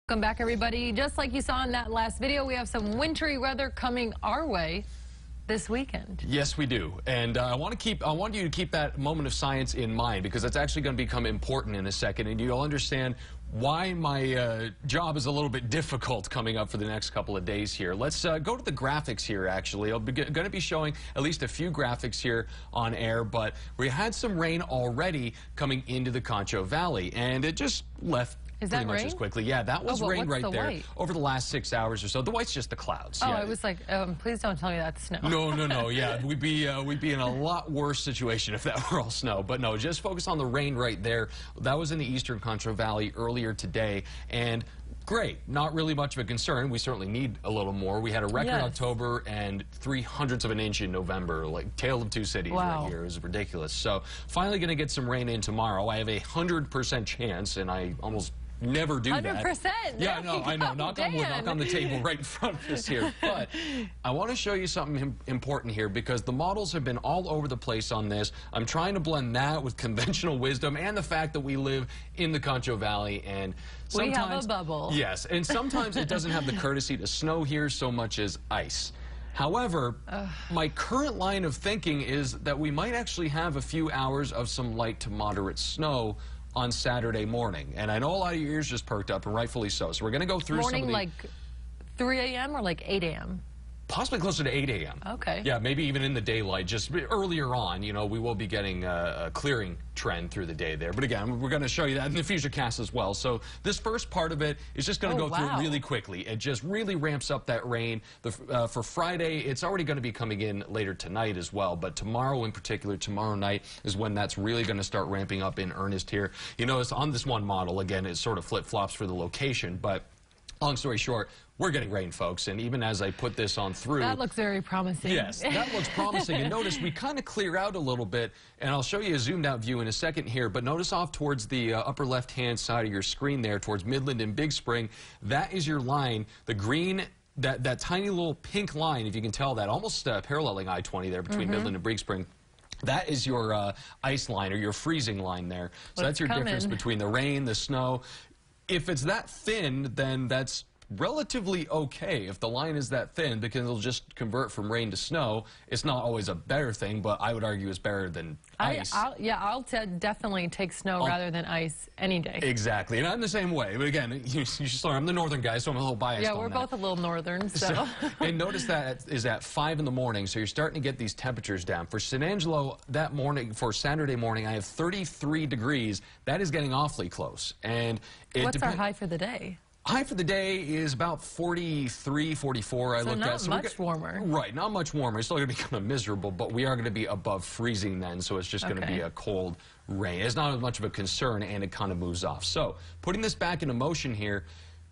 Welcome back, everybody. Just like you saw in that last video, we have some wintry weather coming our way this weekend. Yes, we do. And I want you to keep that moment of science in mind, because that's actually going to become important in a second, and you'll understand why my job is a little bit difficult coming up for the next couple of days here. Let's go to the graphics here, actually. I'm going to be showing at least a few graphics here on air, but we had some rain already coming into the Concho Valley, and it just left pretty much as quickly. Yeah, that was rain right there white? Over the last 6 hours or so. The white's just the clouds. Oh, yeah. I was like, please don't tell me that's snow. No. Yeah, we'd be in a lot worse situation if that were all snow. But no, just focus on the rain right there. That was in the eastern Concho Valley earlier today, and great. Not really much of a concern. We certainly need a little more. We had a record October and 0.03 of an inch in November. Like tale of two cities right here. It was ridiculous. So finally going to get some rain in tomorrow. I have a 100% chance, and I almost never do 100%. That. Yeah, I know. Knock on wood, knock on the table right in front of us here. But I want to show you something important here, because the models have been all over the place on this. I'm trying to blend that with conventional wisdom and the fact that we live in the Concho Valley, and sometimes we have a bubble. Yes, and sometimes it doesn't have the courtesy to snow here so much as ice. However, my current line of thinking is that we might actually have a few hours of some light to moderate snow on Saturday morning. And I know a lot of your ears just perked up, and rightfully so. So we're going to go through some of the... like 3 a.m. or like 8 a.m.? Possibly closer to 8 a.m. Okay. Yeah, maybe even in the daylight. Just earlier on, you know, we will be getting a clearing trend through the day there. But again, we're going to show you that in the future cast as well. So this first part of it is just going to go through really quickly. It just really ramps up that rain. For Friday, it's already going to be coming in later tonight as well. But tomorrow in particular, tomorrow night, is when that's really going to start ramping up in earnest here. You notice on this one model, again, it sort of flip-flops for the location. But long story short, we're getting rain, folks, and even as I put this on through... That looks very promising. Yes, that looks promising. And notice we kind of clear out a little bit, and I'll show you a zoomed-out view in a second here, but notice off towards the upper left-hand side of your screen there, towards Midland and Big Spring, that is your line, the green... That tiny little pink line, if you can tell that, almost paralleling I-20 there between Midland and Big Spring. That is your ice line, or your freezing line there. So that's your difference between the rain, the snow. If it's that thin, then that's relatively okay. If the line is that thin, because it'll just convert from rain to snow, it's not always a better thing, but I would argue it's better than ice. I'll definitely take snow rather than ice any day. Exactly, and I'm the same way. But again, you should learn, I'm the northern guy, so I'm a little biased on that. Yeah, we're both a little northern, so. And notice that is at 5 in the morning, so you're starting to get these temperatures down. For San Angelo, that morning, for Saturday morning, I have 33 degrees. That is getting awfully close. And what's our high for the day? High for the day is about 43, 44, I looked at. So not much warmer. Right, not much warmer. It's still going to be kind of miserable, but we are going to be above freezing then, so it's just going to be a cold rain. It's not as much of a concern, and it kind of moves off. So, putting this back into motion here,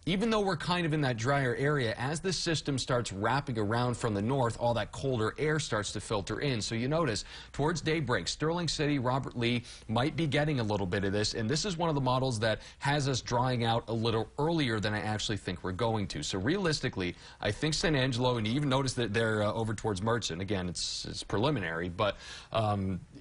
even though we're kind of in that drier area, as this system starts wrapping around from the north, all that colder air starts to filter in. So you notice, towards daybreak, Sterling City, Robert Lee might be getting a little bit of this, and this is one of the models that has us drying out a little earlier than I actually think we're going to. So realistically, I think San Angelo, and you even notice that they're over towards Mertzen. Again, it's preliminary, but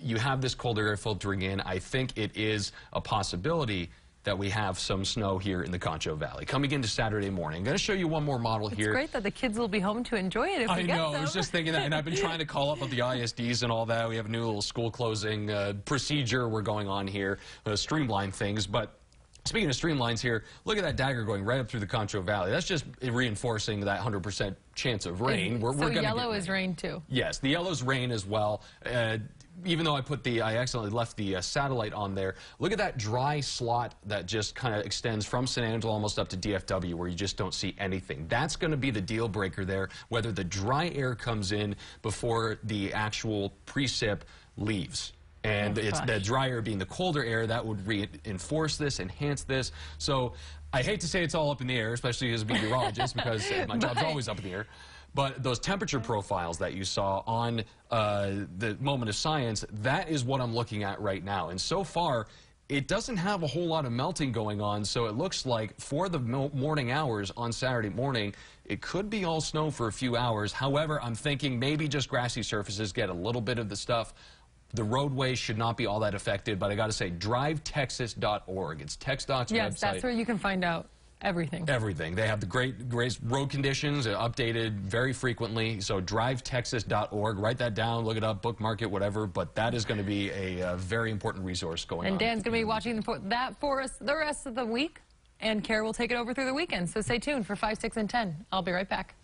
you have this colder air filtering in. I think it is a possibility that we have some snow here in the Concho Valley coming into Saturday morning. I'm going to show you one more model here. It's great that the kids will be home to enjoy it if we get them. I know, I was just thinking that, and I've been trying to call up with the ISDs and all that. We have a new little school closing procedure we're going on here, streamline things, but speaking of streamlines here, look at that dagger going right up through the Concho Valley. That's just reinforcing that 100% chance of rain. So yellow is rain too? Yes, the yellow's rain as well. Even though I accidentally left the satellite on there, look at that dry slot that just kind of extends from San Angelo almost up to DFW, where you just don't see anything. That's going to be the deal breaker there, whether the dry air comes in before the actual precip leaves. And it's the dry air being the colder air that would reinforce this, enhance this. So I hate to say it's all up in the air, especially as a meteorologist, because my job's always up in the air. But those temperature profiles that you saw on the Moment of Science, that is what I'm looking at right now. And so far, it doesn't have a whole lot of melting going on, so it looks like for the morning hours on Saturday morning, it could be all snow for a few hours. However, I'm thinking maybe just grassy surfaces get a little bit of the stuff. The roadways should not be all that affected, but I got to say, drivetexas.org. It's TxDOT's website. Yes, that's where you can find out. Everything. Everything. They have the great road conditions, updated very frequently. So drivetexas.org. Write that down, look it up, bookmark it, whatever. But that is going to be a very important resource going on. And Dan's going to be watching that for us the rest of the week. And Kara will take it over through the weekend. So stay tuned for 5, 6, and 10. I'll be right back.